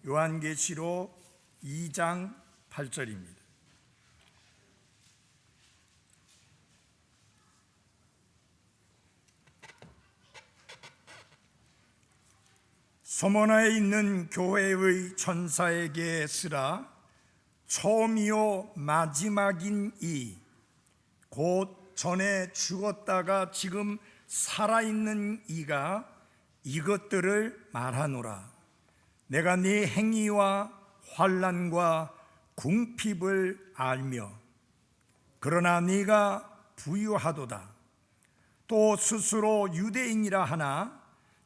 요한계시록 2장 8절입니다. 소모나에 있는 교회의 천사에게 쓰라. 처음이요 마지막인 이 곧 전에 죽었다가 지금 살아있는 이가 이것들을 말하노라. 내가 네 행위와 환난과 궁핍을 알며 그러나 네가 부유하도다. 또 스스로 유대인이라 하나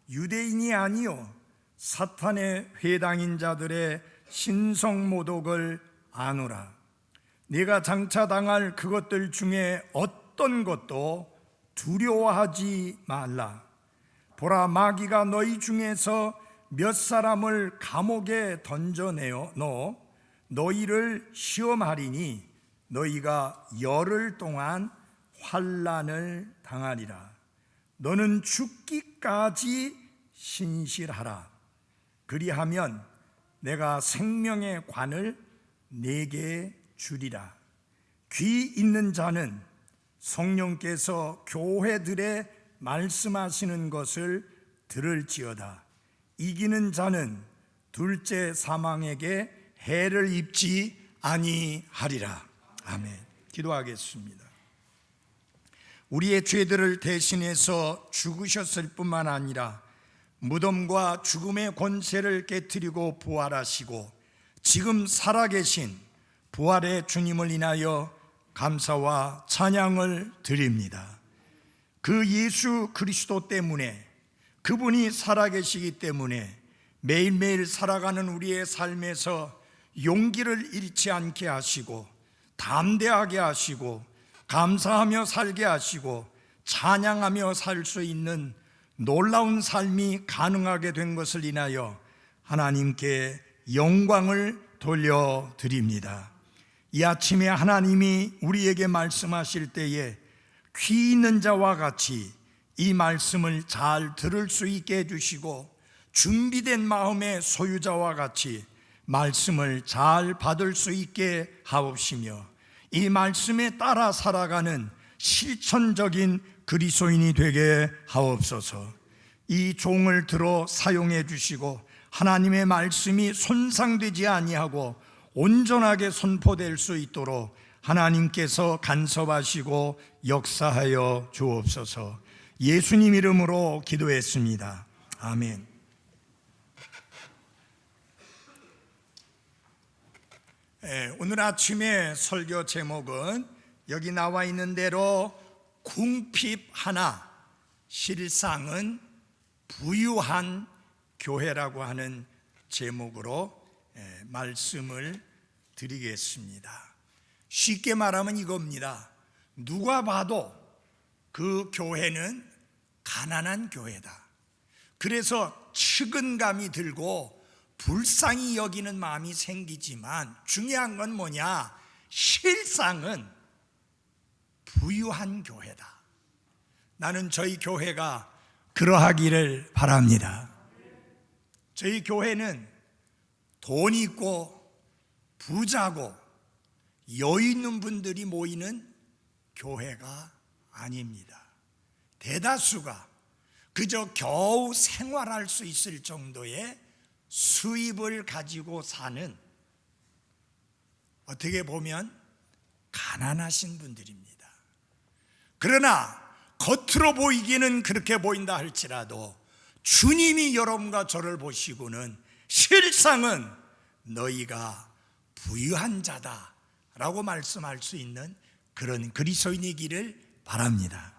유대인이 아니요 사탄의 회당인 자들의 신성모독을 아노라. 네가 장차 당할 그것들 중에 어떤 것도 두려워하지 말라. 보라, 마귀가 너희 중에서 몇 사람을 감옥에 던져내어 넣어 너희를 시험하리니 너희가 열흘 동안 환난을 당하리라. 너는 죽기까지 신실하라. 그리하면 내가 생명의 관을 네게 주리라. 귀 있는 자는 성령께서 교회들에 말씀하시는 것을 들을지어다. 이기는 자는 둘째 사망에게 해를 입지 아니하리라. 아멘. 기도하겠습니다. 우리의 죄들을 대신해서 죽으셨을 뿐만 아니라 무덤과 죽음의 권세를 깨뜨리고 부활하시고 지금 살아계신 부활의 주님을 인하여 감사와 찬양을 드립니다. 그 예수 그리스도 때문에, 그분이 살아계시기 때문에 매일매일 살아가는 우리의 삶에서 용기를 잃지 않게 하시고 담대하게 하시고 감사하며 살게 하시고 찬양하며 살 수 있는 놀라운 삶이 가능하게 된 것을 인하여 하나님께 영광을 돌려드립니다. 이 아침에 하나님이 우리에게 말씀하실 때에 귀 있는 자와 같이 이 말씀을 잘 들을 수 있게 해주시고 준비된 마음의 소유자와 같이 말씀을 잘 받을 수 있게 하옵시며 이 말씀에 따라 살아가는 실천적인 그리스도인이 되게 하옵소서. 이 종을 들어 사용해 주시고 하나님의 말씀이 손상되지 아니하고 온전하게 선포될 수 있도록 하나님께서 간섭하시고 역사하여 주옵소서. 예수님 이름으로 기도했습니다. 아멘. 오늘 아침의 설교 제목은 여기 나와 있는 대로 궁핍 하나, 실상은 부유한 교회라고 하는 제목으로 말씀을 드리겠습니다. 쉽게 말하면 이겁니다. 누가 봐도 그 교회는 가난한 교회다. 그래서 측은감이 들고 불쌍히 여기는 마음이 생기지만 중요한 건 뭐냐? 실상은 부유한 교회다. 나는 저희 교회가 그러하기를 바랍니다. 저희 교회는 돈 있고 부자고 여유 있는 분들이 모이는 교회가 아닙니다. 대다수가 그저 겨우 생활할 수 있을 정도의 수입을 가지고 사는, 어떻게 보면 가난하신 분들입니다. 그러나 겉으로 보이기는 그렇게 보인다 할지라도 주님이 여러분과 저를 보시고는 실상은 너희가 부유한 자다 라고 말씀할 수 있는 그런 그리스도인이기를 바랍니다.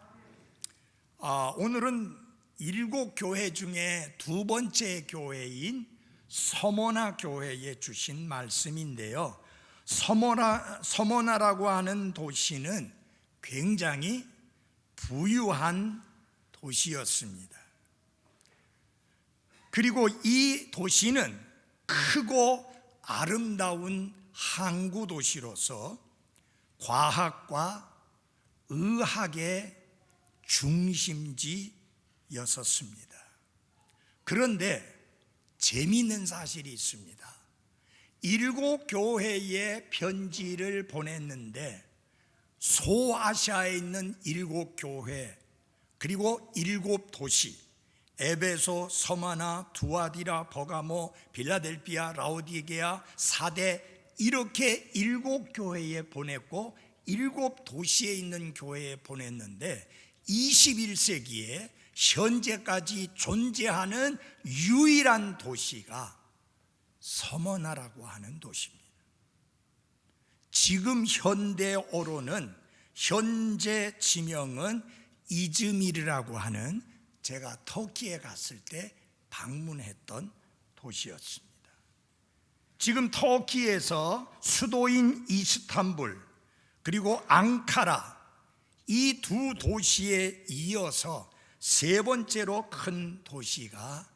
오늘은 7 교회 중에 두 번째 교회인 서모나 교회에 주신 말씀인데요, 서모나라고 하는 도시는 굉장히 부유한 도시였습니다. 그리고 이 도시는 크고 아름다운 항구 도시로서 과학과 의학의 중심지였었습니다. 그런데 재미있는 사실이 있습니다. 7교회에 편지를 보냈는데 소아시아에 있는 7교회 그리고 7도시 에베소, 서마나, 두아디라, 버가모, 빌라델피아, 라오디게아, 사대 이렇게 7교회에 보냈고 7도시에 있는 교회에 보냈는데 21세기에 현재까지 존재하는 유일한 도시가 서머나라고 하는 도시입니다. 지금 현대어로는 현재 지명은 이즈미르라고 하는 제가 터키에 갔을 때 방문했던 도시였습니다. 지금 터키에서 수도인 이스탄불 그리고 앙카라 이 두 도시에 이어서 세 번째로 큰 도시가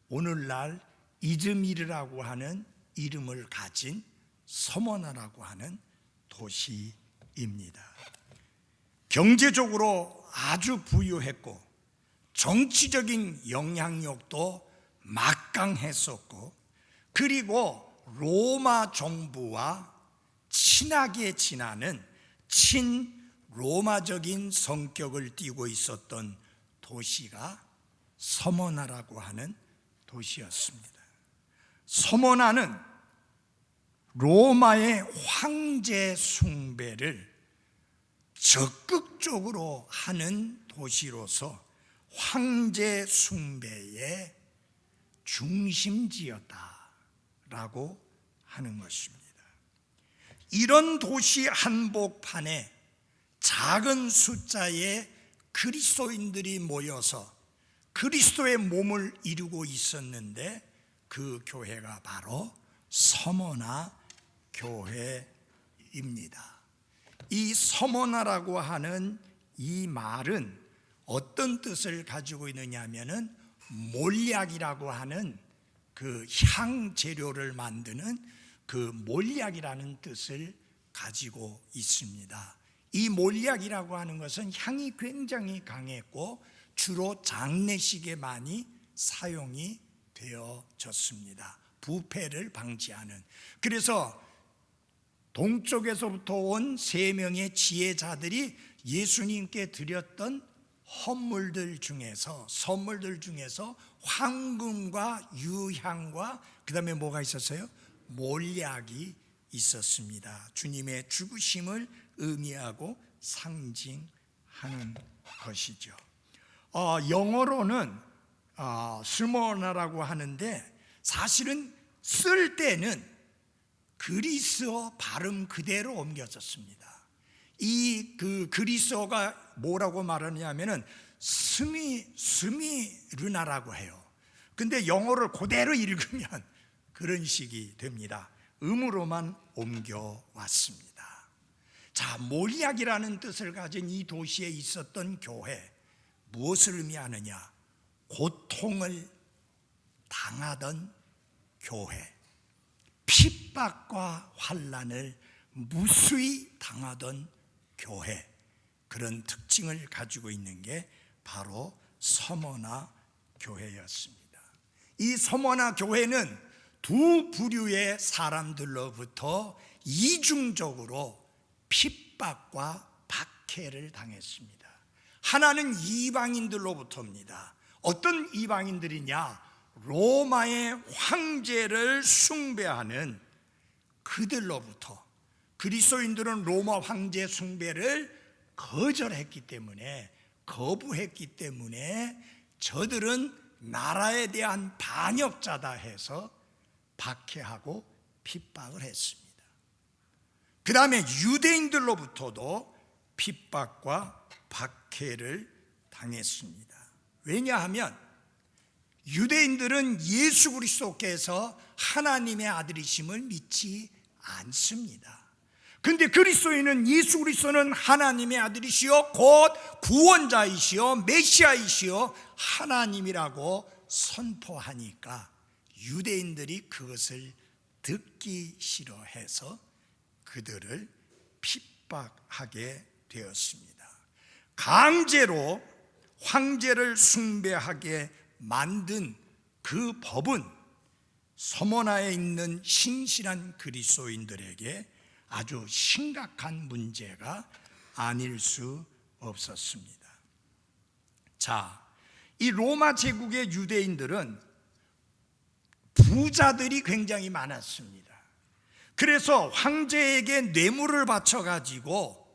오늘날 이즈미르라고 하는 이름을 가진 서머나라고 하는 도시입니다. 경제적으로 아주 부유했고 정치적인 영향력도 막강했었고 그리고 로마 정부와 친하게 지나는 친로마적인 성격을 띠고 있었던 도시가 서머나라고 하는 도시였습니다. 서머나는 로마의 황제 숭배를 적극적으로 하는 도시로서 황제 숭배의 중심지였다라고 하는 것입니다. 이런 도시 한복판에 작은 숫자의 그리스도인들이 모여서 그리스도의 몸을 이루고 있었는데 그 교회가 바로 서머나 교회입니다. 이 서머나라고 하는 이 말은 어떤 뜻을 가지고 있느냐 하면은 몰약이라고 하는 그 향재료를 만드는 그 몰약이라는 뜻을 가지고 있습니다. 이 몰약이라고 하는 것은 향이 굉장히 강했고 주로 장례식에 많이 사용이 되어졌습니다. 부패를 방지하는. 그래서 동쪽에서부터 온 3명의 지혜자들이 예수님께 드렸던 선물들 중에서 황금과 유향과 그 다음에 뭐가 있었어요? 몰약이 있었습니다. 주님의 죽으심을 의미하고 상징하는 것이죠. 영어로는 스모나라고 하는데 사실은 쓸 때는 그리스어 발음 그대로 옮겨졌습니다. 이 그리스어가 뭐라고 말하냐면은 스미르나라고 해요. 근데 영어를 그대로 읽으면 그런 식이 됩니다. 음으로만 옮겨왔습니다. 자, 몰약이라는 뜻을 가진 이 도시에 있었던 교회, 무엇을 의미하느냐? 고통을 당하던 교회, 핍박과 환난을 무수히 당하던 교회, 그런 특징을 가지고 있는 게 바로 서머나 교회였습니다. 이 서머나 교회는 두 부류의 사람들로부터 이중적으로 핍박과 박해를 당했습니다. 하나는 이방인들로부터입니다. 어떤 이방인들이냐? 로마의 황제를 숭배하는 그들로부터. 그리스도인들은 로마 황제 숭배를 거부했기 때문에 저들은 나라에 대한 반역자다 해서 박해하고 핍박을 했습니다. 그 다음에 유대인들로부터도 핍박과 박해를 당했습니다. 왜냐하면 유대인들은 예수 그리스도께서 하나님의 아들이심을 믿지 않습니다. 그런데 그리스도인은 예수 그리스도는 하나님의 아들이시요 곧 구원자이시요 메시아이시요 하나님이라고 선포하니까 유대인들이 그것을 듣기 싫어해서 그들을 핍박하게 되었습니다. 강제로 황제를 숭배하게 만든 그 법은 서머나에 있는 신실한 그리스도인들에게 아주 심각한 문제가 아닐 수 없었습니다. 자, 이 로마 제국의 유대인들은 부자들이 굉장히 많았습니다. 그래서 황제에게 뇌물을 바쳐가지고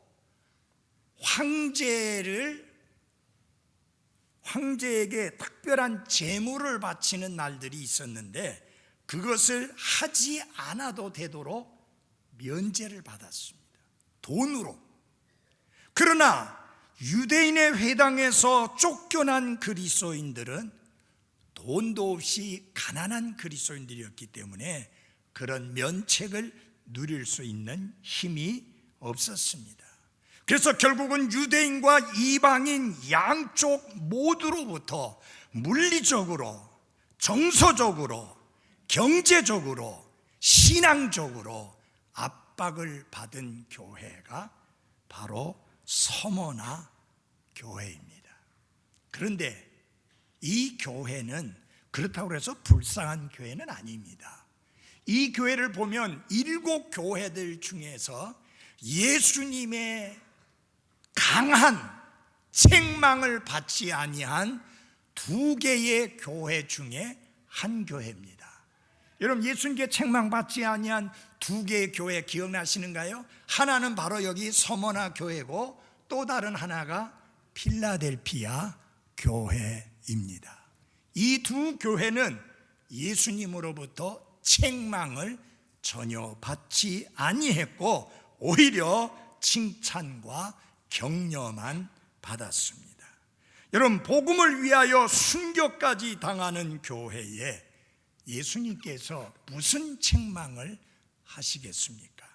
황제에게 특별한 제물을 바치는 날들이 있었는데 그것을 하지 않아도 되도록 면제를 받았습니다. 돈으로. 그러나 유대인의 회당에서 쫓겨난 그리스도인들은 돈도 없이 가난한 그리스도인들이었기 때문에 그런 면책을 누릴 수 있는 힘이 없었습니다. 그래서 결국은 유대인과 이방인 양쪽 모두로부터 물리적으로, 정서적으로, 경제적으로, 신앙적으로 압박을 받은 교회가 바로 서머나 교회입니다. 그런데 이 교회는 그렇다고 해서 불쌍한 교회는 아닙니다. 이 교회를 보면 7 교회들 중에서 예수님의 강한 책망을 받지 아니한 2개의 교회 중에 한 교회입니다. 여러분, 예수님께 책망받지 아니한 2개의 교회 기억나시는가요? 하나는 바로 여기 서머나 교회고 또 다른 하나가 필라델피아 교회입니다. 이 2 교회는 예수님으로부터 책망을 전혀 받지 아니했고 오히려 칭찬과 격려만 받았습니다. 여러분, 복음을 위하여 순교까지 당하는 교회에 예수님께서 무슨 책망을 하시겠습니까?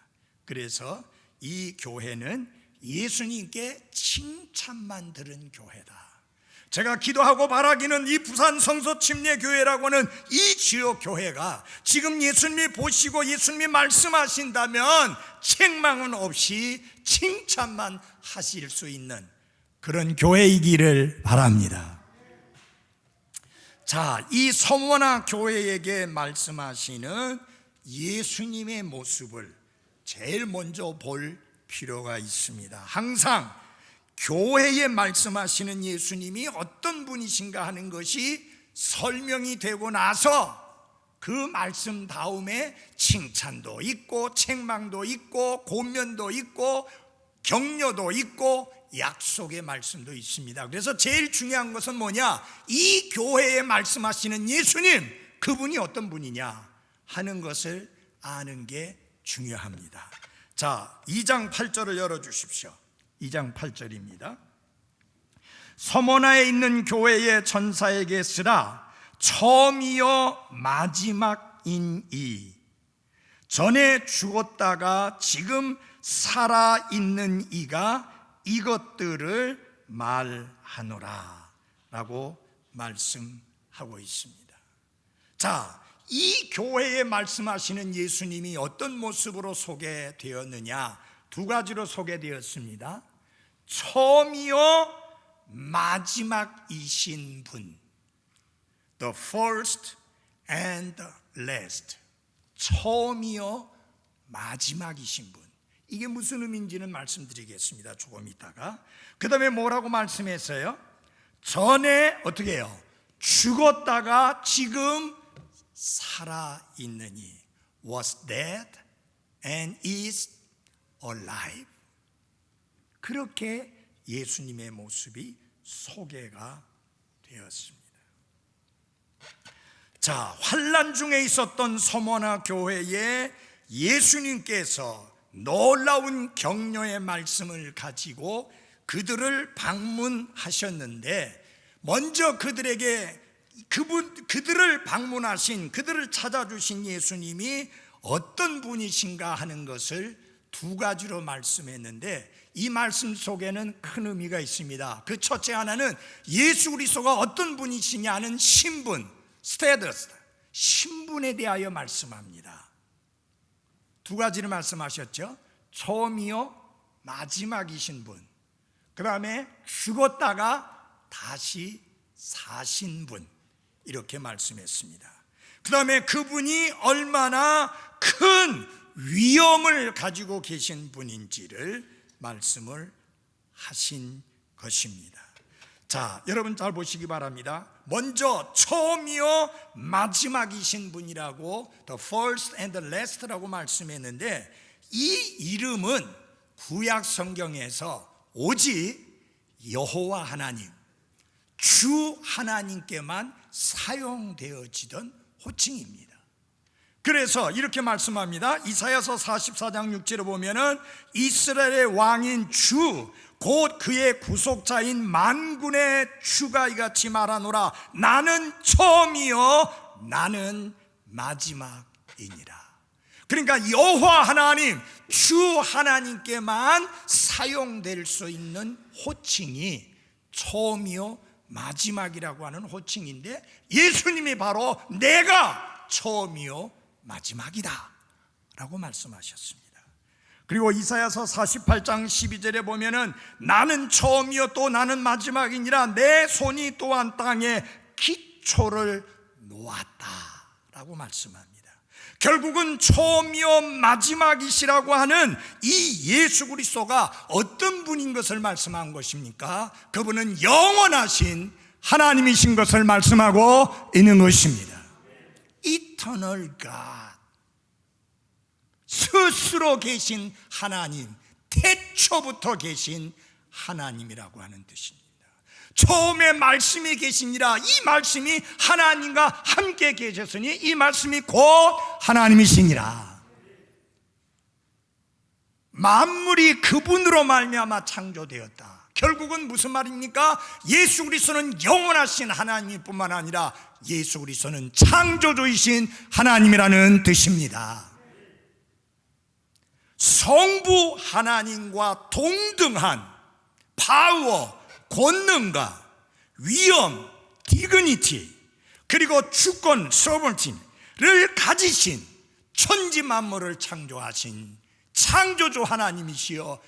그래서 이 교회는 예수님께 칭찬만 들은 교회다. 제가 기도하고 바라기는 이 부산 성서 침례교회라고는 이 지역 교회가 지금 예수님이 보시고 예수님이 말씀하신다면 책망은 없이 칭찬만 하실 수 있는 그런 교회이기를 바랍니다. 자, 이 서머나 교회에게 말씀하시는 예수님의 모습을 제일 먼저 볼 필요가 있습니다. 항상 교회에 말씀하시는 예수님이 어떤 분이신가 하는 것이 설명이 되고 나서 그 말씀 다음에 칭찬도 있고 책망도 있고 권면도 있고 격려도 있고 약속의 말씀도 있습니다. 그래서 제일 중요한 것은 뭐냐? 이 교회에 말씀하시는 예수님, 그분이 어떤 분이냐 하는 것을 아는 게 중요합니다. 자, 2장 8절을 열어주십시오. 2장 8절입니다. 서머나에 있는 교회의 천사에게 쓰라. 처음이요 마지막이니 전에 죽었다가 지금 살아있는 이가 이것들을 말하노라 라고 말씀하고 있습니다. 자, 이 교회에 말씀하시는 예수님이 어떤 모습으로 소개되었느냐? 2가지로 소개되었습니다. 처음이요 마지막이신 분, the first and the last. 처음이요 마지막이신 분. 이게 무슨 의미인지는 말씀드리겠습니다. 조금 있다가. 그 다음에 뭐라고 말씀했어요? 전에 어떻게 해요? 죽었다가 지금 살아있느니 was dead and is alive. 그렇게 예수님의 모습이 소개가 되었습니다. 자, 환난 중에 있었던 서머나 교회에 예수님께서 놀라운 격려의 말씀을 가지고 그들을 방문하셨는데 먼저 그들을 방문하신, 그들을 찾아주신 예수님이 어떤 분이신가 하는 것을 2가지로 말씀했는데 이 말씀 속에는 큰 의미가 있습니다. 그 첫째 하나는 예수 그리스도가 어떤 분이시냐는 신분, 스테이터스, 신분에 대하여 말씀합니다. 2가지를 말씀하셨죠. 처음이요 마지막이신 분, 그 다음에 죽었다가 다시 사신 분, 이렇게 말씀했습니다. 그 다음에 그분이 얼마나 큰 위엄을 가지고 계신 분인지를 말씀을 하신 것입니다. 자, 여러분 잘 보시기 바랍니다. 먼저 처음이요 마지막이신 분이라고 The first and the last라고 말씀했는데, 이 이름은 구약 성경에서 오직 여호와 하나님, 주 하나님께만 사용되어지던 호칭입니다. 그래서 이렇게 말씀합니다. 이사야서 44장 6절에 보면은 이스라엘의 왕인 주 곧 그의 구속자인 만군의 주가 이같이 말하노라. 나는 처음이요 나는 마지막이니라. 그러니까 여호와 하나님, 주 하나님께만 사용될 수 있는 호칭이 처음이요 마지막이라고 하는 호칭인데, 예수님이 바로 내가 처음이요 마지막이다 라고 말씀하셨습니다. 그리고 이사야서 48장 12절에 보면은 나는 처음이요 또 나는 마지막이니라. 내 손이 또한 땅에 기초를 놓았다 라고 말씀합니다. 결국은 처음이요 마지막이시라고 하는 이 예수 그리스도가 어떤 분인 것을 말씀한 것입니까? 그분은 영원하신 하나님이신 것을 말씀하고 있는 것입니다. Eternal God, 스스로 계신 하나님, 태초부터 계신 하나님이라고 하는 뜻입니다. 처음에 말씀이 계시니라. 이 말씀이 하나님과 함께 계셨으니 이 말씀이 곧 하나님이시니라. 만물이 그분으로 말미암아 창조되었다. 결국은 무슨 말입니까? 예수 그리스도는 영원하신 하나님일 뿐만 아니라 예수 그리스도는 창조주이신 하나님이라는 뜻입니다. 성부 하나님과 동등한 파워, 권능과 위엄, 디그니티, 그리고 주권, 서번티를 가지신 천지 만물을 창조하신 창조주 하나님이시여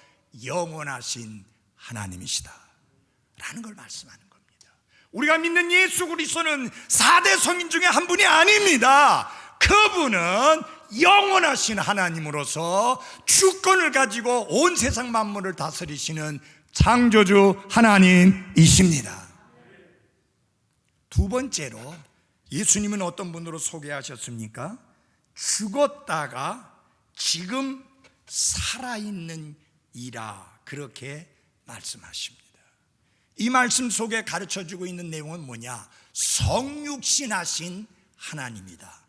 영원하신 하나님이시다 라는 걸 말씀하는 겁니다. 우리가 믿는 예수 그리스도는 4대 성인 중에 한 분이 아닙니다. 그분은 영원하신 하나님으로서 주권을 가지고 온 세상 만물을 다스리시는 창조주 하나님이십니다. 두 번째로 예수님은 어떤 분으로 소개하셨습니까? 죽었다가 지금 살아있는 이라 그렇게 말씀하십니다. 이 말씀 속에 가르쳐주고 있는 내용은 뭐냐? 성육신하신 하나님이다.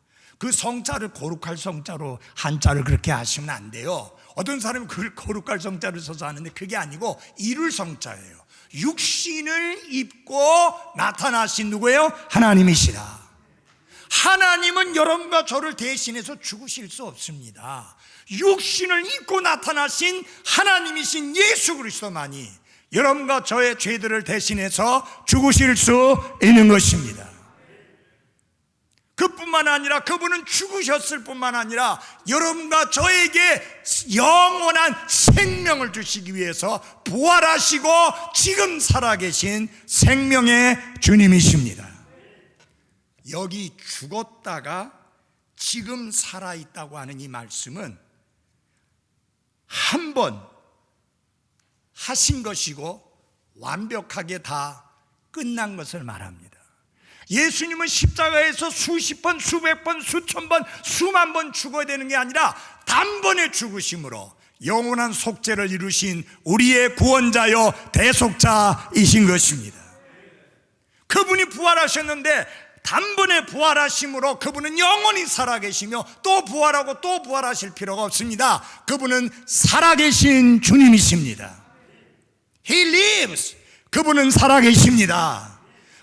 그 성자를 거룩할 성자로 한자를 그렇게 하시면 안 돼요. 어떤 사람은 그걸 거룩할 성자를 써서 하는데 그게 아니고 이룰 성자예요. 육신을 입고 나타나신 누구예요? 하나님이시라. 하나님은 여러분과 저를 대신해서 죽으실 수 없습니다. 육신을 입고 나타나신 하나님이신 예수 그리스도만이 여러분과 저의 죄들을 대신해서 죽으실 수 있는 것입니다. 그뿐만 아니라 그분은 죽으셨을 뿐만 아니라 여러분과 저에게 영원한 생명을 주시기 위해서 부활하시고 지금 살아계신 생명의 주님이십니다. 여기 죽었다가 지금 살아있다고 하는 이 말씀은 한 번 하신 것이고 완벽하게 다 끝난 것을 말합니다. 예수님은 십자가에서 수십 번, 수백 번, 수천 번, 수만 번 죽어야 되는 게 아니라 단번에 죽으심으로 영원한 속죄를 이루신 우리의 구원자요 대속자이신 것입니다. 그분이 부활하셨는데 단번에 부활하심으로 그분은 영원히 살아계시며 또 부활하고 또 부활하실 필요가 없습니다. 그분은 살아계신 주님이십니다. He lives. 그분은 살아계십니다.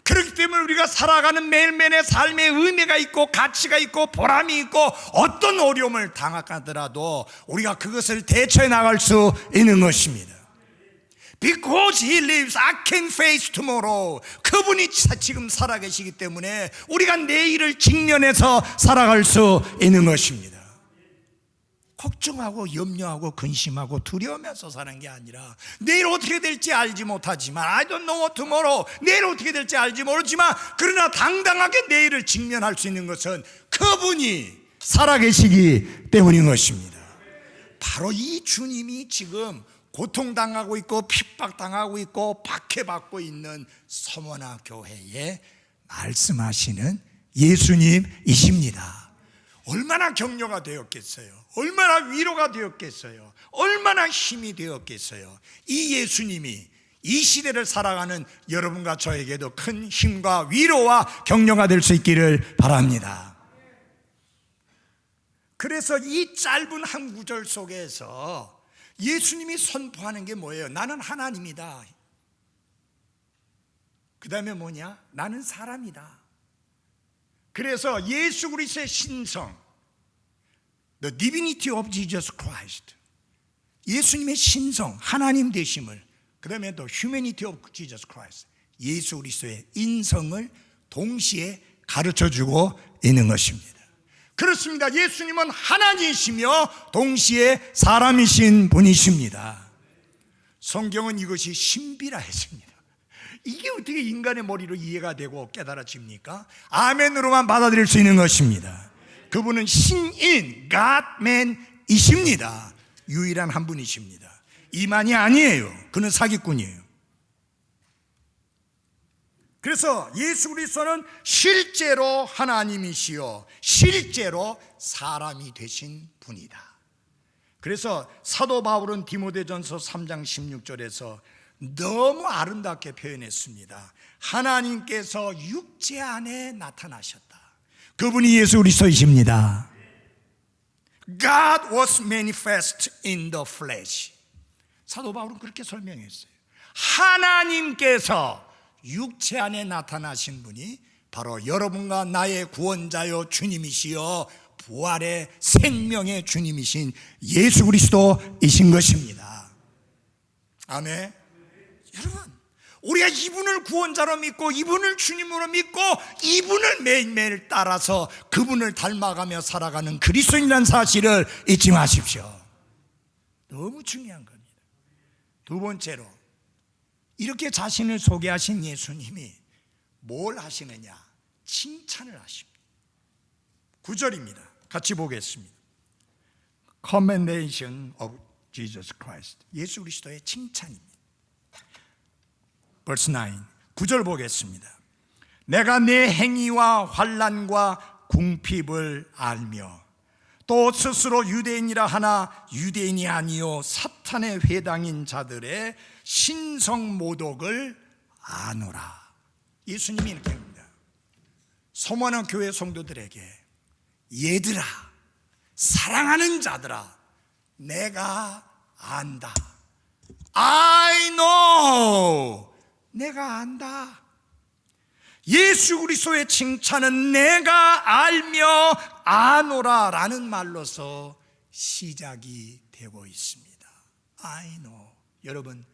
그렇기 때문에 우리가 살아가는 매일매일의 삶에 의미가 있고 가치가 있고 보람이 있고 어떤 어려움을 당하더라도 우리가 그것을 대처해 나갈 수 있는 것입니다. Because He lives, I can face tomorrow. 그분이 지금 살아계시기 때문에 우리가 내일을 직면해서 살아갈 수 있는 것입니다. 걱정하고 염려하고 근심하고 두려우면서 사는 게 아니라 내일 어떻게 될지 알지 못하지만 I don't know tomorrow, 내일 어떻게 될지 알지 모르지만 그러나 당당하게 내일을 직면할 수 있는 것은 그분이 살아계시기 때문인 것입니다. 바로 이 주님이 지금 고통당하고 있고 핍박당하고 있고 박해받고 있는 서머나 교회에 말씀하시는 예수님이십니다. 얼마나 격려가 되었겠어요. 얼마나 위로가 되었겠어요. 얼마나 힘이 되었겠어요. 이 예수님이 이 시대를 살아가는 여러분과 저에게도 큰 힘과 위로와 격려가 될 수 있기를 바랍니다. 그래서 이 짧은 한 구절 속에서 예수님이 선포하는 게 뭐예요? 나는 하나님이다. 그 다음에 뭐냐? 나는 사람이다. 그래서 예수 그리스도의 신성, The divinity of Jesus Christ, 예수님의 신성, 하나님 되심을, 그 다음에 또 humanity of Jesus Christ, 예수 그리스도의 인성을 동시에 가르쳐주고 있는 것입니다. 그렇습니다. 예수님은 하나님이시며 동시에 사람이신 분이십니다. 성경은 이것이 신비라 했습니다. 이게 어떻게 인간의 머리로 이해가 되고 깨달아집니까? 아멘으로만 받아들일 수 있는 것입니다. 그분은 신인 God-man이십니다. 유일한 한 분이십니다. 이만이 아니에요. 그는 사기꾼이에요. 그래서 예수 그리스도는 실제로 하나님이시요 실제로 사람이 되신 분이다. 그래서 사도 바울은 디모데전서 3장 16절에서 너무 아름답게 표현했습니다. 하나님께서 육체 안에 나타나셨다. 그분이 예수 그리스도이십니다. God was manifest in the flesh. 사도 바울은 그렇게 설명했어요. 하나님께서 육체 안에 나타나신 분이 바로 여러분과 나의 구원자요 주님이시여 부활의 생명의 주님이신 예수 그리스도이신 것입니다. 아멘. 여러분, 우리가 이분을 구원자로 믿고 이분을 주님으로 믿고 이분을 매일매일 따라서 그분을 닮아가며 살아가는 그리스도인이라는 사실을 잊지 마십시오. 너무 중요한 겁니다. 두 번째로, 이렇게 자신을 소개하신 예수님이 뭘 하시느냐? 칭찬을 하십니다. 9절입니다. 같이 보겠습니다. Commendation of Jesus Christ. 예수 그리스도의 칭찬입니다. Verse 9. 9절 보겠습니다. 내가 내 행위와 환난과 궁핍을 알며 또 스스로 유대인이라 하나 유대인이 아니요 사탄의 회당인 자들의 신성 모독을 아노라. 예수님이 이렇게 합니다. 소모하는 교회 성도들에게 얘들아, 사랑하는 자들아, 내가 안다. I know. 내가 안다. 예수 그리스도의 칭찬은 내가 알며 아노라 라는 말로서 시작이 되고 있습니다. I know. 여러분,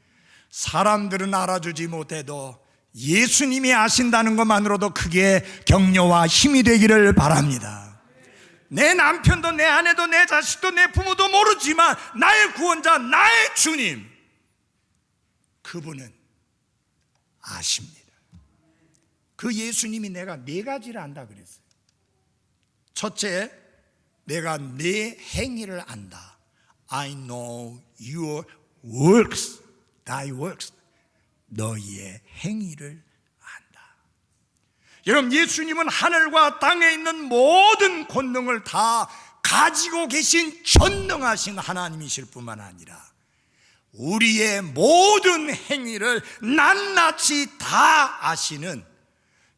사람들은 알아주지 못해도 예수님이 아신다는 것만으로도 크게 격려와 힘이 되기를 바랍니다. 내 남편도 내 아내도 내 자식도 내 부모도 모르지만 나의 구원자 나의 주님, 그분은 아십니다. 그 예수님이 내가 네 가지를 안다 그랬어요. 첫째, 내가 네 행위를 안다. I know your works, thy works. 너희의 행위를 안다. 여러분, 예수님은 하늘과 땅에 있는 모든 권능을 다 가지고 계신 전능하신 하나님이실 뿐만 아니라 우리의 모든 행위를 낱낱이 다 아시는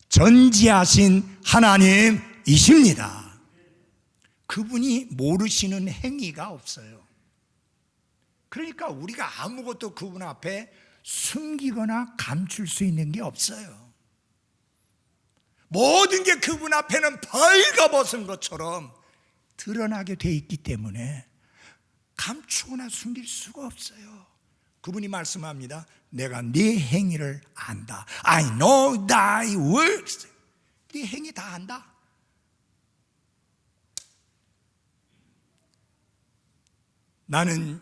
전지하신 하나님이십니다. 그분이 모르시는 행위가 없어요. 그러니까 우리가 아무것도 그분 앞에 숨기거나 감출 수 있는 게 없어요. 모든 게 그분 앞에는 벌거벗은 것처럼 드러나게 돼 있기 때문에 감추거나 숨길 수가 없어요. 그분이 말씀합니다. 내가 네 행위를 안다. I know thy works. 네 행위 다 안다. 나는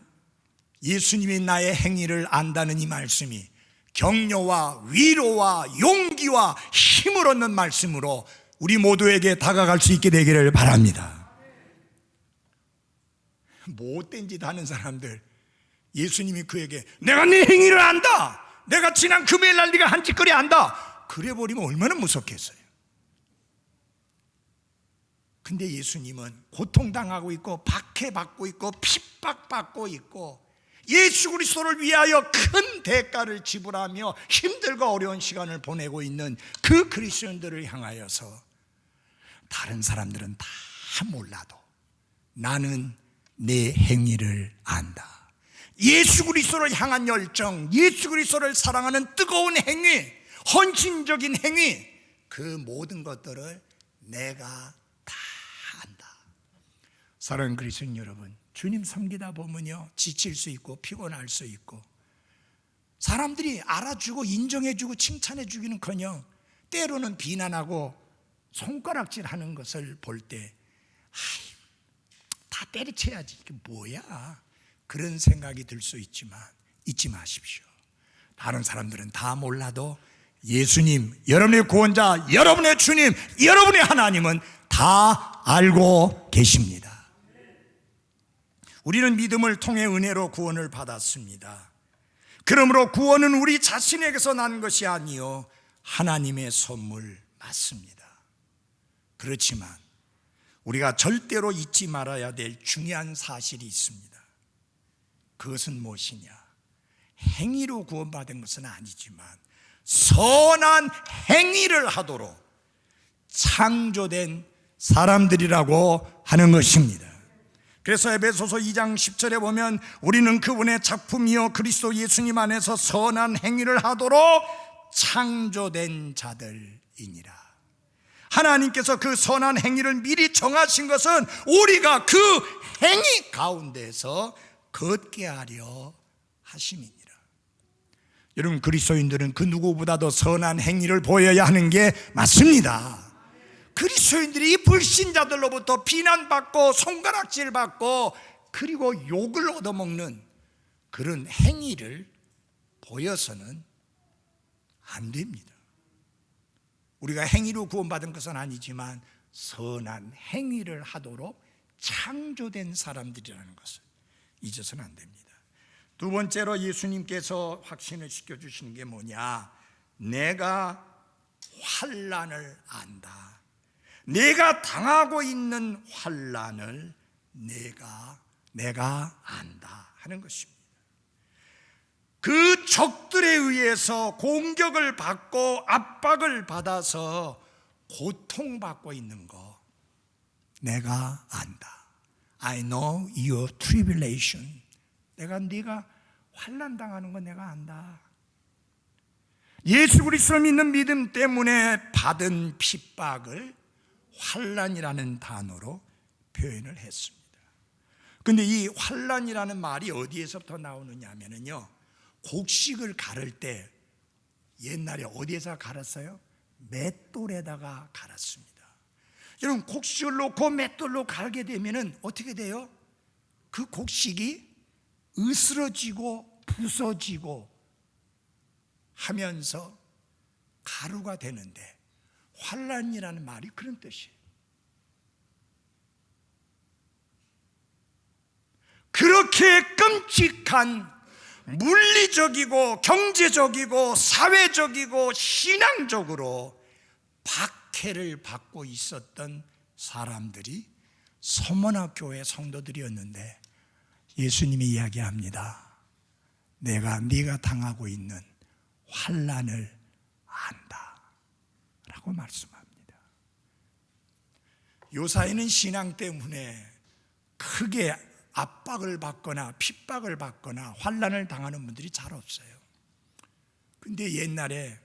예수님이 나의 행위를 안다는 이 말씀이 격려와 위로와 용기와 힘을 얻는 말씀으로 우리 모두에게 다가갈 수 있게 되기를 바랍니다. 못된 짓 하는 사람들, 예수님이 그에게 내가 네 행위를 안다, 내가 지난 금요일 날 네가 한 짓거리 안다, 그래 버리면 얼마나 무섭겠어요. 근데 예수님은 고통당하고 있고 박해받고 있고 핍박받고 있고 예수 그리스도를 위하여 큰 대가를 지불하며 힘들고 어려운 시간을 보내고 있는 그 그리스도인들을 향하여서 다른 사람들은 다 몰라도 나는 내 행위를 안다. 예수 그리스도를 향한 열정, 예수 그리스도를 사랑하는 뜨거운 행위, 헌신적인 행위, 그 모든 것들을 내가 다 안다. 사랑하는 그리스도인 여러분, 주님 섬기다 보면요 지칠 수 있고 피곤할 수 있고 사람들이 알아주고 인정해주고 칭찬해주기는커녕 때로는 비난하고 손가락질하는 것을 볼 때 다 때려쳐야지, 이게 뭐야, 그런 생각이 들 수 있지만 잊지 마십시오. 다른 사람들은 다 몰라도 예수님, 여러분의 구원자, 여러분의 주님, 여러분의 하나님은 다 알고 계십니다. 우리는 믿음을 통해 은혜로 구원을 받았습니다. 그러므로 구원은 우리 자신에게서 난 것이 아니요 하나님의 선물 맞습니다. 그렇지만 우리가 절대로 잊지 말아야 될 중요한 사실이 있습니다. 그것은 무엇이냐? 행위로 구원받은 것은 아니지만 선한 행위를 하도록 창조된 사람들이라고 하는 것입니다. 그래서 에베소서 2장 10절에 보면 우리는 그분의 작품이요 그리스도 예수님 안에서 선한 행위를 하도록 창조된 자들이니라. 하나님께서 그 선한 행위를 미리 정하신 것은 우리가 그 행위 가운데서 걷게 하려 하심이니라. 여러분, 그리스도인들은 그 누구보다도 선한 행위를 보여야 하는 게 맞습니다. 그리스도인들이 이 불신자들로부터 비난받고 손가락질받고 그리고 욕을 얻어먹는 그런 행위를 보여서는 안 됩니다. 우리가 행위로 구원받은 것은 아니지만 선한 행위를 하도록 창조된 사람들이라는 것을 잊어서는 안 됩니다. 두 번째로 예수님께서 확신을 시켜주시는 게 뭐냐? 내가 환난을 안다. 내가 당하고 있는 환난을 내가 안다 하는 것입니다. 그 적들에 의해서 공격을 받고 압박을 받아서 고통받고 있는 거 내가 안다. I know your tribulation. 네가 환난 당하는 거 내가 안다. 예수 그리스도를 믿는 믿음 때문에 받은 핍박을 환난이라는 단어로 표현을 했습니다. 근데 이 환난이라는 말이 어디에서부터 나오느냐 하면요, 곡식을 갈을 때 옛날에 어디에서 갈았어요? 맷돌에다가 갈았습니다. 여러분, 곡식을 놓고 맷돌로 갈게 되면은 어떻게 돼요? 그 곡식이 으스러지고 부서지고 하면서 가루가 되는데 환난이라는 말이 그런 뜻이에요. 그렇게 끔찍한 물리적이고 경제적이고 사회적이고 신앙적으로 박해를 받고 있었던 사람들이 서문화교회 성도들이었는데 예수님이 이야기합니다. 네가 당하고 있는 환난을 안다 라고 말씀합니다. 요사이는 신앙 때문에 크게 압박을 받거나 핍박을 받거나 환난을 당하는 분들이 잘 없어요. 근데 옛날에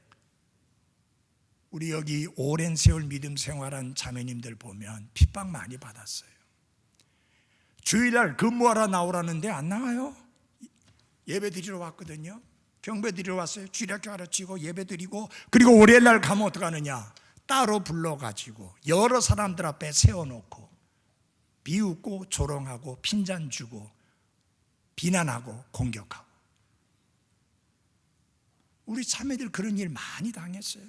우리 여기 오랜 세월 믿음 생활한 자매님들 보면 핍박 많이 받았어요. 주일날 근무하러 나오라는데 안 나와요. 예배 드리러 왔거든요. 경배 드리러 왔어요. 주일학교 가르치고 예배 드리고, 그리고 월요일날 가면 어떡하느냐, 따로 불러가지고 여러 사람들 앞에 세워놓고 비웃고 조롱하고 핀잔 주고 비난하고 공격하고. 우리 자매들 그런 일 많이 당했어요.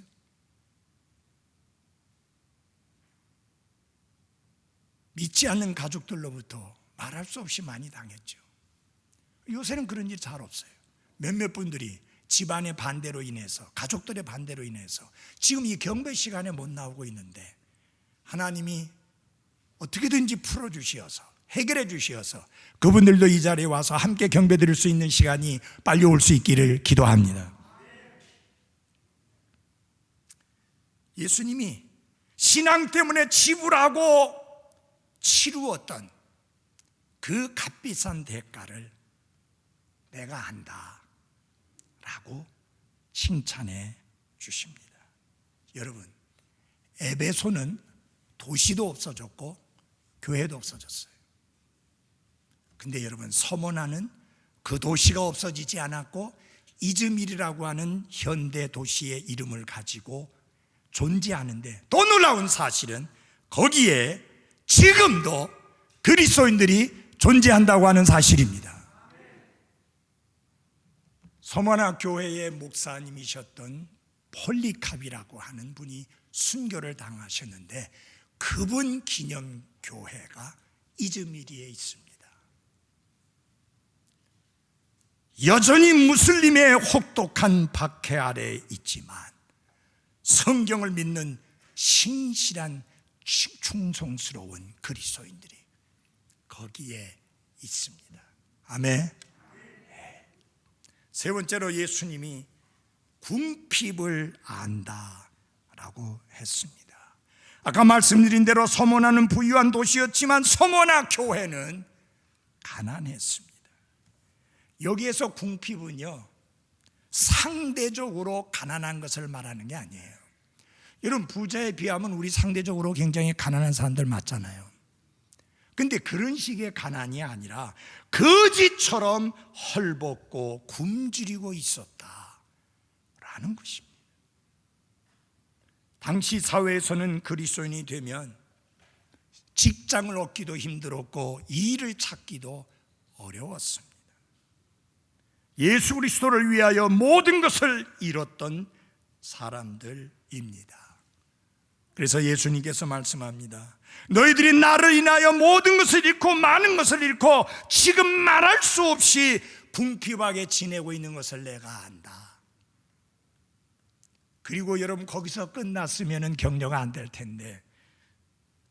믿지 않는 가족들로부터 말할 수 없이 많이 당했죠. 요새는 그런 일 잘 없어요. 몇몇 분들이 집안의 반대로 인해서, 가족들의 반대로 인해서 지금 이 경배 시간에 못 나오고 있는데, 하나님이 어떻게든지 풀어주시어서, 해결해 주시어서 그분들도 이 자리에 와서 함께 경배 드릴 수 있는 시간이 빨리 올 수 있기를 기도합니다. 예수님이 신앙 때문에 지불하고 치루었던 그 값비싼 대가를 내가 안다 라고 칭찬해 주십니다. 여러분, 에베소는 도시도 없어졌고 교회도 없어졌어요. 근데 여러분, 서머나는 그 도시가 없어지지 않았고 이즈밀이라고 하는 현대 도시의 이름을 가지고 존재하는데, 또 놀라운 사실은 거기에 지금도 그리스도인들이 존재한다고 하는 사실입니다. 서머나 교회의 목사님이셨던 폴리캅이라고 하는 분이 순교를 당하셨는데, 그분 기념 교회가 이즈미리에 있습니다. 여전히 무슬림의 혹독한 박해 아래에 있지만 성경을 믿는 신실한 충성스러운 그리스도인들이 거기에 있습니다. 아멘. 세 번째로 예수님이 궁핍을 안다라고 했습니다. 아까 말씀드린 대로 서머나는 부유한 도시였지만 서머나 교회는 가난했습니다. 여기에서 궁핍은요, 상대적으로 가난한 것을 말하는 게 아니에요. 여러분, 부자에 비하면 우리 상대적으로 굉장히 가난한 사람들 맞잖아요. 근데 그런 식의 가난이 아니라 거지처럼 헐벗고 굶주리고 있었다라는 것입니다. 당시 사회에서는 그리스도인이 되면 직장을 얻기도 힘들었고 일을 찾기도 어려웠습니다. 예수 그리스도를 위하여 모든 것을 잃었던 사람들입니다. 그래서 예수님께서 말씀합니다. 너희들이 나를 인하여 모든 것을 잃고 많은 것을 잃고 지금 말할 수 없이 궁핍하게 지내고 있는 것을 내가 안다. 그리고 여러분, 거기서 끝났으면 격려가 안 될 텐데,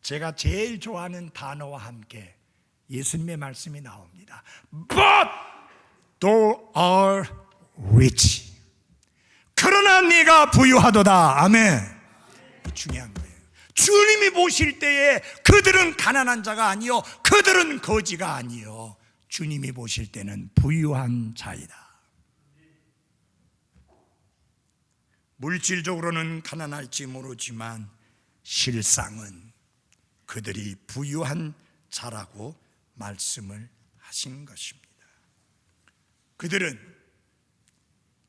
제가 제일 좋아하는 단어와 함께 예수님의 말씀이 나옵니다. But thou art rich. 그러나 네가 부유하도다. 아멘. 중요한 거예요. 주님이 보실 때에 그들은 가난한 자가 아니요, 그들은 거지가 아니요, 주님이 보실 때는 부유한 자이다. 물질적으로는 가난할지 모르지만 실상은 그들이 부유한 자라고 말씀을 하신 것입니다. 그들은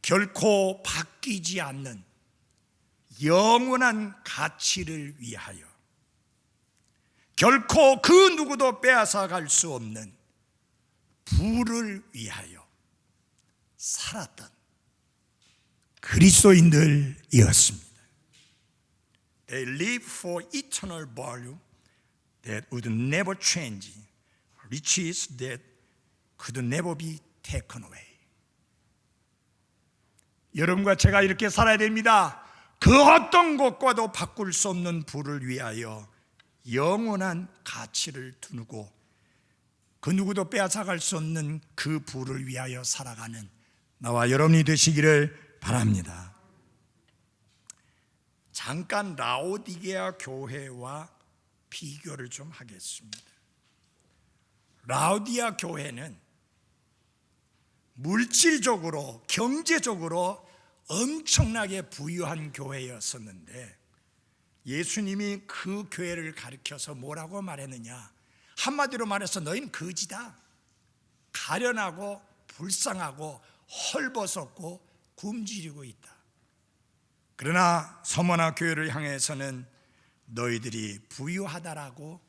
결코 바뀌지 않는 영원한 가치를 위하여, 결코 그 누구도 빼앗아 갈 수 없는 부를 위하여 살았던 그리스도인들이었습니다. They live for eternal value that would never change, riches that could never be taken away. 여러분과 제가 이렇게 살아야 됩니다. 그 어떤 것과도 바꿀 수 없는 부를 위하여 영원한 가치를 두고 그 누구도 빼앗아갈 수 없는 그 부를 위하여 살아가는 나와 여러분이 되시기를 바랍니다. 잠깐 라오디게아 교회와 비교를 좀 하겠습니다. 라오디게아 교회는 물질적으로, 경제적으로 엄청나게 부유한 교회였었는데, 예수님이 그 교회를 가리켜서 뭐라고 말했느냐? 한마디로 말해서 너희는 거지다. 가련하고 불쌍하고 헐벗었고 굶주리고 있다. 그러나 서머나 교회를 향해서는 너희들이 부유하다라고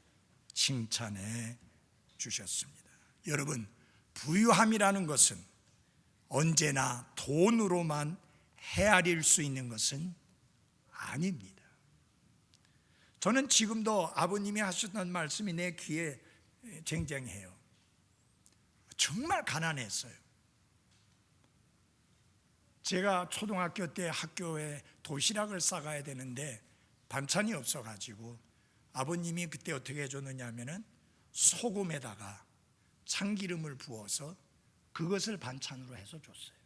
칭찬해 주셨습니다. 여러분, 부유함이라는 것은 언제나 돈으로만 헤아릴 수 있는 것은 아닙니다. 저는 지금도 아버님이 하셨던 말씀이 내 귀에 쟁쟁해요. 정말 가난했어요. 제가 초등학교 때 학교에 도시락을 싸가야 되는데 반찬이 없어가지고 아버님이 그때 어떻게 해줬느냐 하면은 소금에다가 참기름을 부어서 그것을 반찬으로 해서 줬어요.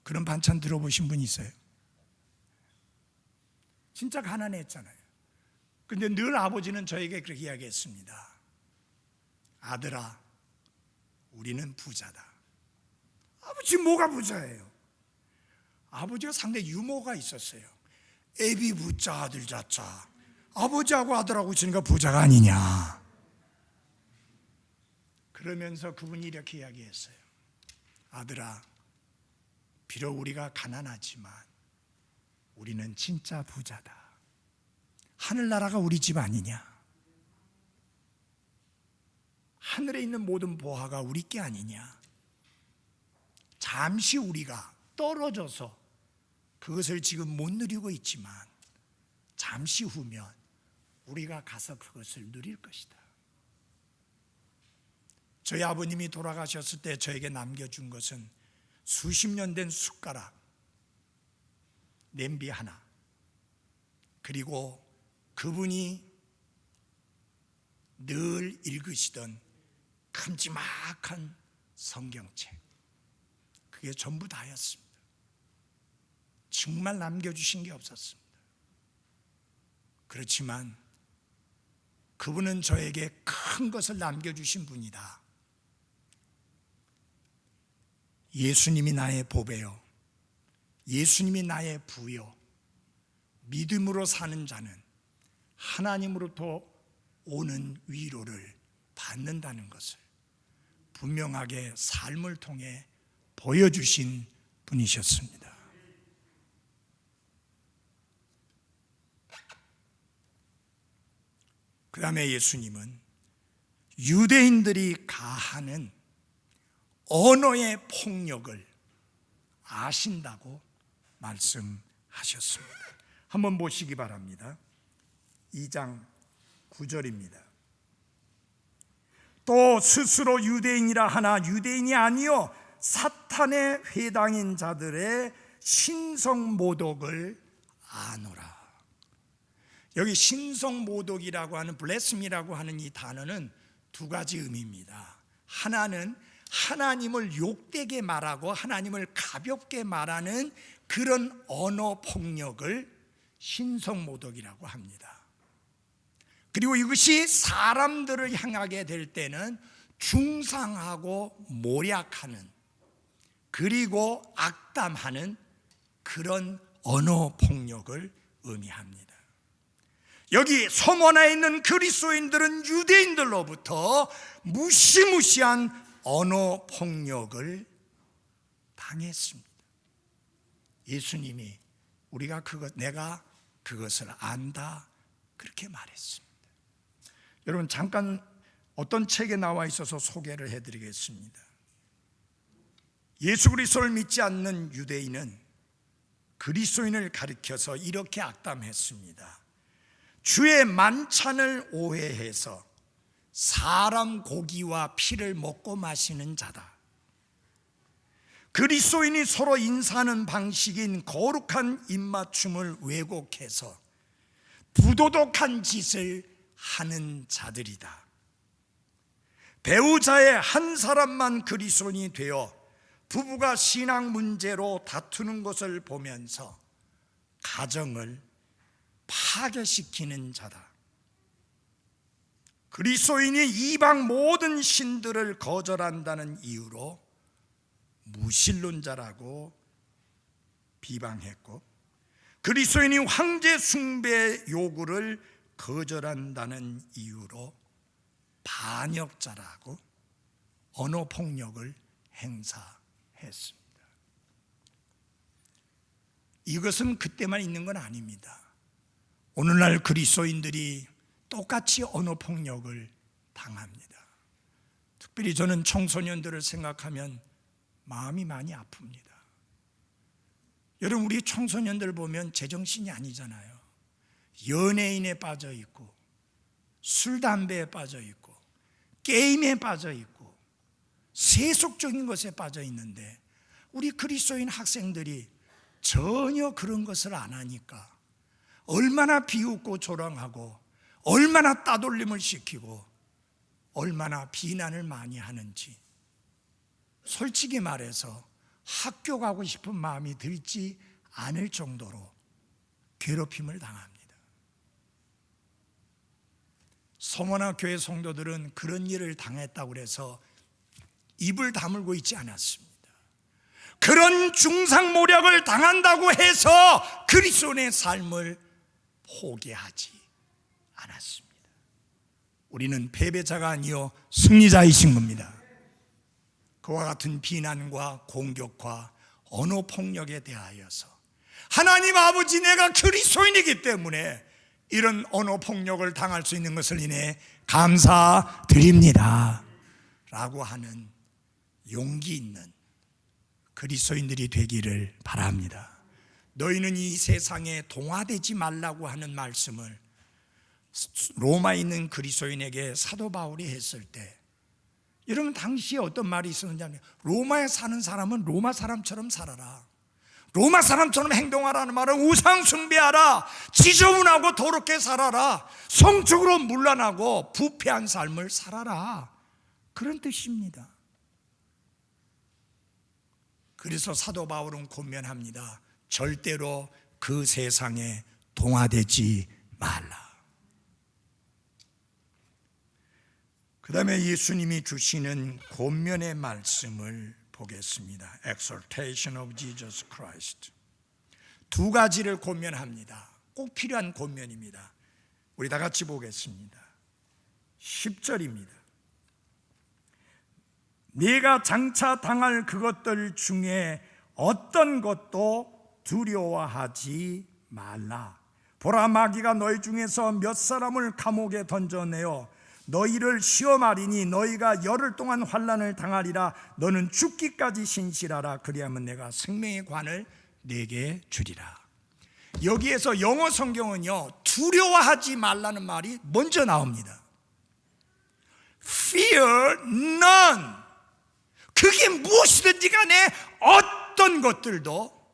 그런 반찬 들어보신 분 있어요? 진짜 가난했잖아요. 근데 늘 아버지는 저에게 그렇게 이야기했습니다. 아들아, 우리는 부자다. 아버지 뭐가 부자예요? 아버지가 상당히 유머가 있었어요. 애비 부자 아들 자자, 아버지하고 아들하고 있으니까 부자가 아니냐. 그러면서 그분이 이렇게 이야기했어요. 아들아, 비록 우리가 가난하지만 우리는 진짜 부자다. 하늘나라가 우리 집 아니냐. 하늘에 있는 모든 보화가 우리 게 아니냐. 잠시 우리가 떨어져서 그것을 지금 못 누리고 있지만 잠시 후면 우리가 가서 그것을 누릴 것이다. 저희 아버님이 돌아가셨을 때 저에게 남겨준 것은 수십 년 된 숟가락, 냄비 하나, 그리고 그분이 늘 읽으시던 큼지막한 성경책, 그게 전부 다였습니다. 정말 남겨주신 게 없었습니다. 그렇지만 그분은 저에게 큰 것을 남겨주신 분이다. 예수님이 나의 보배요, 예수님이 나의 부요, 믿음으로 사는 자는 하나님으로부터 오는 위로를 받는다는 것을 분명하게 삶을 통해 보여주신 분이셨습니다. 그 다음에 예수님은 유대인들이 가하는 언어의 폭력을 아신다고 말씀하셨습니다. 한번 보시기 바랍니다. 2장 9절입니다. 또 스스로 유대인이라 하나 유대인이 아니요 사탄의 회당인 자들의 신성모독을 아노라. 여기 신성모독이라고 하는 블레스미라고 하는 이 단어는 두 가지 의미입니다. 하나는 하나님을 욕되게 말하고 하나님을 가볍게 말하는 그런 언어 폭력을 신성모독이라고 합니다. 그리고 이것이 사람들을 향하게 될 때는 중상하고 모략하는, 그리고 악담하는 그런 언어 폭력을 의미합니다. 여기 서머나에 있는 그리스도인들은 유대인들로부터 무시무시한 언어 폭력을 당했습니다. 예수님이 내가 그것을 안다 그렇게 말했습니다. 여러분 잠깐 어떤 책에 나와 있어서 소개를 해드리겠습니다. 예수 그리스도를 믿지 않는 유대인은 그리스도인을 가리켜서 이렇게 악담했습니다. 주의 만찬을 오해해서 사람 고기와 피를 먹고 마시는 자다. 그리스도인이 서로 인사하는 방식인 거룩한 입맞춤을 왜곡해서 부도덕한 짓을 하는 자들이다. 배우자의 한 사람만 그리스도인이 되어 부부가 신앙 문제로 다투는 것을 보면서 가정을 파괴시키는 자다. 그리스도인이 이방 모든 신들을 거절한다는 이유로 무신론자라고 비방했고, 그리스도인이 황제 숭배 요구를 거절한다는 이유로 반역자라고 언어 폭력을 행사했습니다. 이것은 그때만 있는 건 아닙니다. 오늘날 그리스도인들이 똑같이 언어폭력을 당합니다. 특별히 저는 청소년들을 생각하면 마음이 많이 아픕니다. 여러분, 우리 청소년들 보면 제정신이 아니잖아요. 연예인에 빠져 있고, 술, 담배에 빠져 있고, 게임에 빠져 있고, 세속적인 것에 빠져 있는데, 우리 그리스도인 학생들이 전혀 그런 것을 안 하니까 얼마나 비웃고 조롱하고, 얼마나 따돌림을 시키고, 얼마나 비난을 많이 하는지, 솔직히 말해서 학교 가고 싶은 마음이 들지 않을 정도로 괴롭힘을 당합니다. 서머나 교회 성도들은 그런 일을 당했다고 해서 입을 다물고 있지 않았습니다. 그런 중상모략을 당한다고 해서 그리스도인의 삶을 포기하지 않았습니다. 우리는 패배자가 아니요 승리자이신 겁니다. 그와 같은 비난과 공격과 언어폭력에 대하여서 하나님 아버지, 내가 그리스도인이기 때문에 이런 언어폭력을 당할 수 있는 것을 인해 감사드립니다 라고 하는 용기 있는 그리스도인들이 되기를 바랍니다. 너희는 이 세상에 동화되지 말라고 하는 말씀을 로마에 있는 그리스도인에게 사도 바울이 했을 때, 여러분 당시에 어떤 말이 있었는지 아세요? 로마에 사는 사람은 로마 사람처럼 살아라, 로마 사람처럼 행동하라는 말은 우상 숭배하라, 지저분하고 더럽게 살아라, 성적으로 문란하고 부패한 삶을 살아라, 그런 뜻입니다. 그래서 사도 바울은 권면합니다. 절대로 그 세상에 동화되지 말라. 그 다음에 예수님이 주시는 권면의 말씀을 보겠습니다. Exhortation of Jesus Christ. 두 가지를 권면합니다. 꼭 필요한 권면입니다. 우리 다 같이 보겠습니다. 10절입니다. 네가 장차 당할 그것들 중에 어떤 것도 두려워하지 말라. 보라, 마귀가 너희 중에서 몇 사람을 감옥에 던져내어 너희를 시험하리니 너희가 열흘 동안 환난을 당하리라. 너는 죽기까지 신실하라. 그리하면 내가 생명의 관을 네게 주리라. 여기에서 영어 성경은요, 두려워하지 말라는 말이 먼저 나옵니다. Fear none. 그게 무엇이든지 간에 어떤 것들도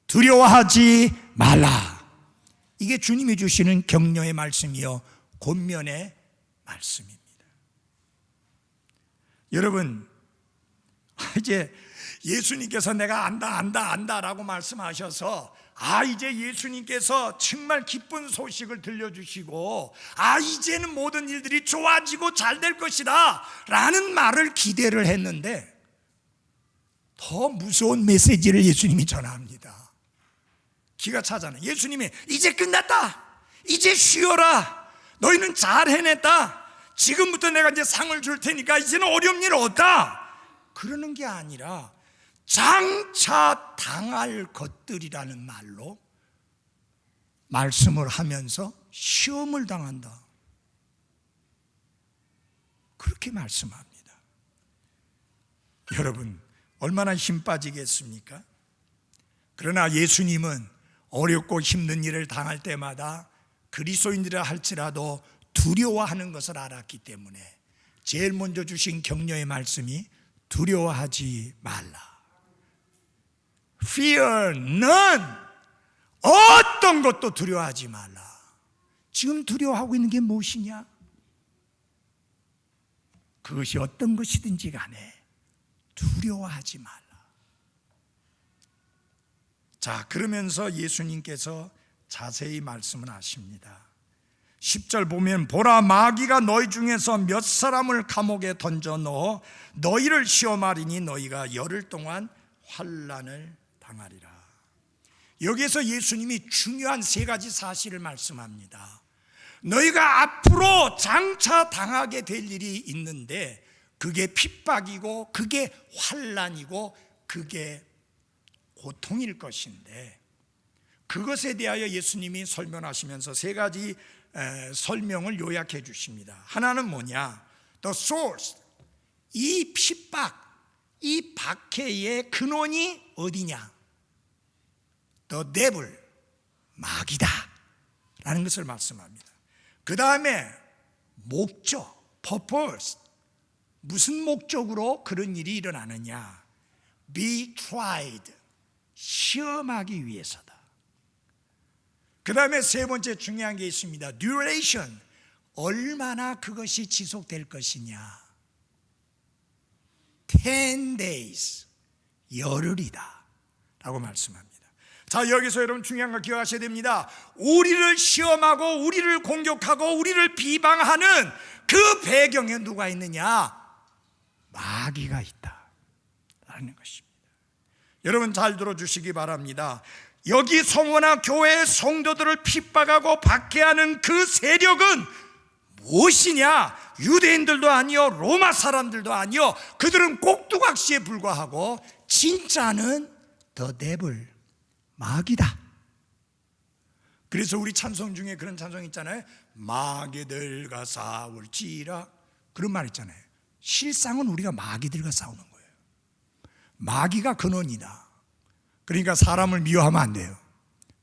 두려워하지 말라. 이게 주님이 주시는 격려의 말씀이요 권면의 말씀입니다. 여러분, 이제 예수님께서 내가 안다라고 말씀하셔서 이제 예수님께서 정말 기쁜 소식을 들려주시고 이제는 모든 일들이 좋아지고 잘 될 것이다 라는 말을 기대를 했는데, 더 무서운 메시지를 예수님이 전합니다. 기가 차잖아요. 예수님이 이제 끝났다, 이제 쉬어라, 너희는 잘 해냈다, 지금부터 내가 이제 상을 줄 테니까 이제는 어려운 일 없다, 그러는 게 아니라 장차 당할 것들이라는 말로 말씀을 하면서 시험을 당한다, 그렇게 말씀합니다. 여러분, 얼마나 힘 빠지겠습니까? 그러나 예수님은 어렵고 힘든 일을 당할 때마다 그리스도인들이라 할지라도 두려워하는 것을 알았기 때문에 제일 먼저 주신 격려의 말씀이 두려워하지 말라. Fear none. 어떤 것도 두려워하지 말라. 지금 두려워하고 있는 게 무엇이냐? 그것이 어떤 것이든지 간에 두려워하지 말라. 자, 그러면서 예수님께서 자세히 말씀을 하십니다. 10절 보면 보라, 마귀가 너희 중에서 몇 사람을 감옥에 던져 넣어 너희를 시험하리니 너희가 열흘 동안 환난을 당하리라. 여기에서 예수님이 중요한 세 가지 사실을 말씀합니다. 너희가 앞으로 장차 당하게 될 일이 있는데 그게 핍박이고 그게 환난이고 그게 고통일 것인데, 그것에 대하여 예수님이 설명하시면서 세 가지 설명을 요약해 주십니다. 하나는 뭐냐? The source, 이 핍박, 이 박해의 근원이 어디냐? The devil, 마귀다 라는 것을 말씀합니다. 그 다음에 목적, purpose, 무슨 목적으로 그런 일이 일어나느냐? Be tried, 시험하기 위해서다. 그 다음에 세 번째 중요한 게 있습니다. Duration, 얼마나 그것이 지속될 것이냐? 10 days, 열흘이다 라고 말씀합니다. 자, 여기서 여러분 중요한 걸 기억하셔야 됩니다. 우리를 시험하고 우리를 공격하고 우리를 비방하는 그 배경에 누가 있느냐? 마귀가 있다 라는 것입니다. 여러분 잘 들어주시기 바랍니다. 여기 성원아 교회의 성도들을 핍박하고 박해하는 그 세력은 무엇이냐? 유대인들도 아니요, 로마 사람들도 아니요, 그들은 꼭두각시에 불과하고 진짜는 the devil, 마귀다. 그래서 우리 찬송 중에 그런 찬송 있잖아요. 마귀들과 싸울지라, 그런 말 있잖아요. 실상은 우리가 마귀들과 싸우는 거예요. 마귀가 근원이다. 그러니까 사람을 미워하면 안 돼요.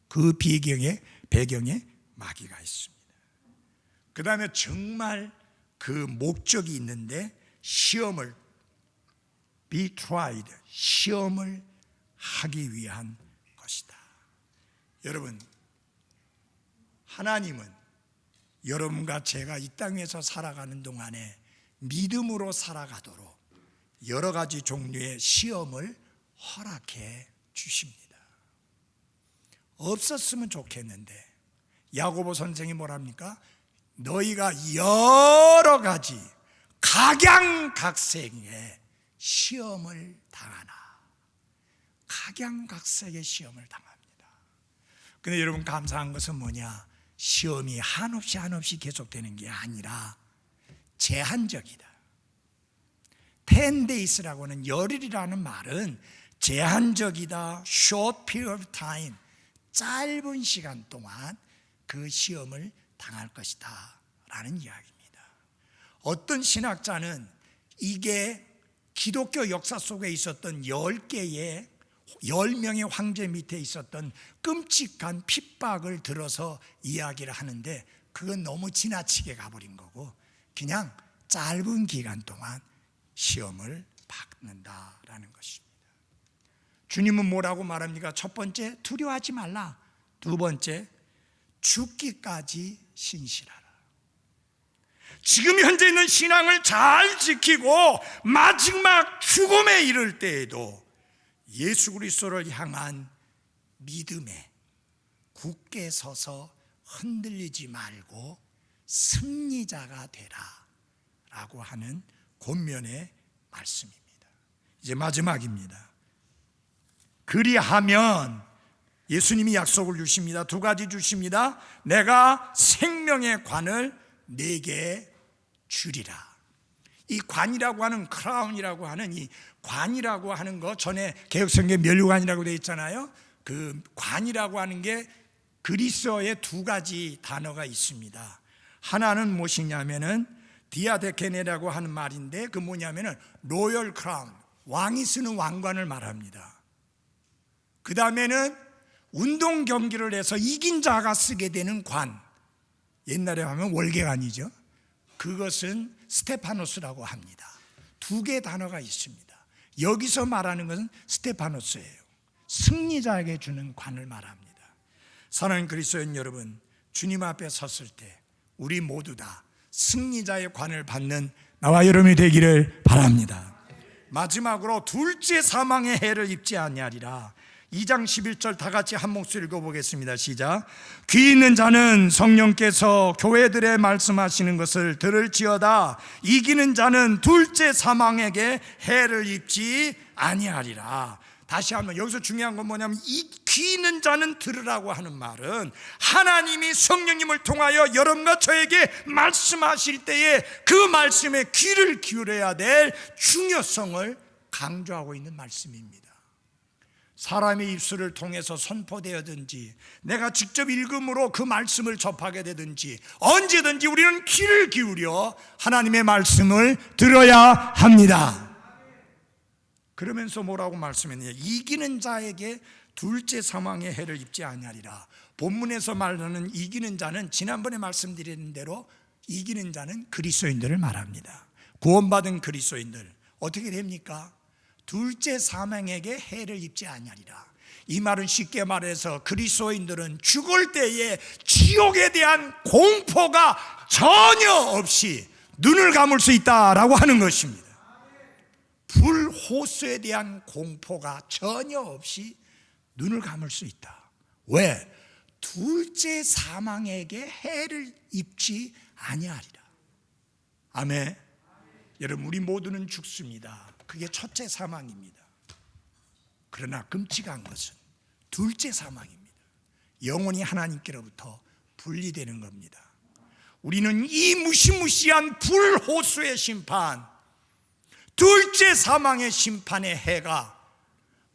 그 배경에 마귀가 있습니다. 그 다음에 정말 그 목적이 있는데, 시험을, be tried, 시험을 하기 위한 것이다. 여러분, 하나님은 여러분과 제가 이 땅에서 살아가는 동안에 믿음으로 살아가도록 여러 가지 종류의 시험을 허락해 주십니다. 없었으면 좋겠는데 야고보 선생이 뭐랍니까? 너희가 여러 가지 각양각색의 시험을 당하나. 각양각색의 시험을 당합니다. 근데 여러분 감사한 것은 뭐냐? 시험이 한없이 계속되는 게 아니라 제한적이다. 10 days라고 하는 열흘이라는 말은 제한적이다. short period of time, 짧은 시간 동안 그 시험을 당할 것이다 라는 이야기입니다. 어떤 신학자는 이게 기독교 역사 속에 있었던 10명의 황제 밑에 있었던 끔찍한 핍박을 들어서 이야기를 하는데, 그건 너무 지나치게 가버린 거고 그냥 짧은 기간 동안 시험을 받는다라는 것입니다. 주님은 뭐라고 말합니까? 첫 번째, 두려워하지 말라. 두 번째, 죽기까지 신실하라. 지금 현재 있는 신앙을 잘 지키고 마지막 죽음에 이를 때에도 예수 그리스도를 향한 믿음에 굳게 서서 흔들리지 말고 승리자가 되라 라고 하는 권면의 말씀입니다. 이제 마지막입니다. 그리하면 예수님이 약속을 주십니다. 두 가지 주십니다. 내가 생명의 관을 네게 주리라. 이 관이라고 하는, 크라운이라고 하는 이 관이라고 하는 거, 전에 개혁성경에 면류관이라고 되어 있잖아요. 그 관이라고 하는 게 그리스어에 두 가지 단어가 있습니다. 하나는 무엇이냐면은 디아데케네라고 하는 말인데, 그 뭐냐면은 로열 크라운, 왕이 쓰는 왕관을 말합니다. 그 다음에는 운동 경기를 해서 이긴 자가 쓰게 되는 관, 옛날에 하면 월계관이죠. 그것은 스테파노스라고 합니다. 두 개의 단어가 있습니다. 여기서 말하는 것은 스테파노스예요. 승리자에게 주는 관을 말합니다. 사랑하는 그리스도인 여러분, 주님 앞에 섰을 때 우리 모두 다 승리자의 관을 받는 나와 여러분이 되기를 바랍니다. 마지막으로 둘째 사망의 해를 입지 아니하리라. 2장 11절 다 같이 한 목소리 읽어보겠습니다. 시작. 귀 있는 자는 성령께서 교회들에 말씀하시는 것을 들을지어다. 이기는 자는 둘째 사망에게 해를 입지 아니하리라. 다시 한번, 여기서 중요한 건 뭐냐면, 이 귀 있는 자는 들으라고 하는 말은 하나님이 성령님을 통하여 여러분과 저에게 말씀하실 때에 그 말씀에 귀를 기울여야 될 중요성을 강조하고 있는 말씀입니다. 사람의 입술을 통해서 선포되어든지 내가 직접 읽음으로 그 말씀을 접하게 되든지 언제든지 우리는 귀를 기울여 하나님의 말씀을 들어야 합니다. 그러면서 뭐라고 말씀했느냐? 이기는 자에게 둘째 사망의 해를 입지 아니하리라. 본문에서 말하는 이기는 자는 지난번에 말씀드린 대로 이기는 자는 그리스도인들을 말합니다. 구원받은 그리스도인들 어떻게 됩니까? 둘째 사망에게 해를 입지 아니하리라. 이 말은 쉽게 말해서 그리스도인들은 죽을 때에 지옥에 대한 공포가 전혀 없이 눈을 감을 수 있다라고 하는 것입니다. 불호수에 대한 공포가 전혀 없이 눈을 감을 수 있다. 왜? 둘째 사망에게 해를 입지 아니하리라. 아멘. 여러분, 우리 모두는 죽습니다. 그게 첫째 사망입니다. 그러나 끔찍한 것은 둘째 사망입니다. 영혼이 하나님께로부터 분리되는 겁니다. 우리는 이 무시무시한 불호수의 심판, 둘째 사망의 심판의 해가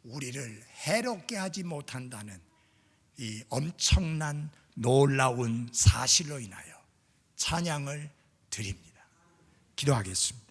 우리를 해롭게 하지 못한다는 이 엄청난 놀라운 사실로 인하여 찬양을 드립니다. 기도하겠습니다.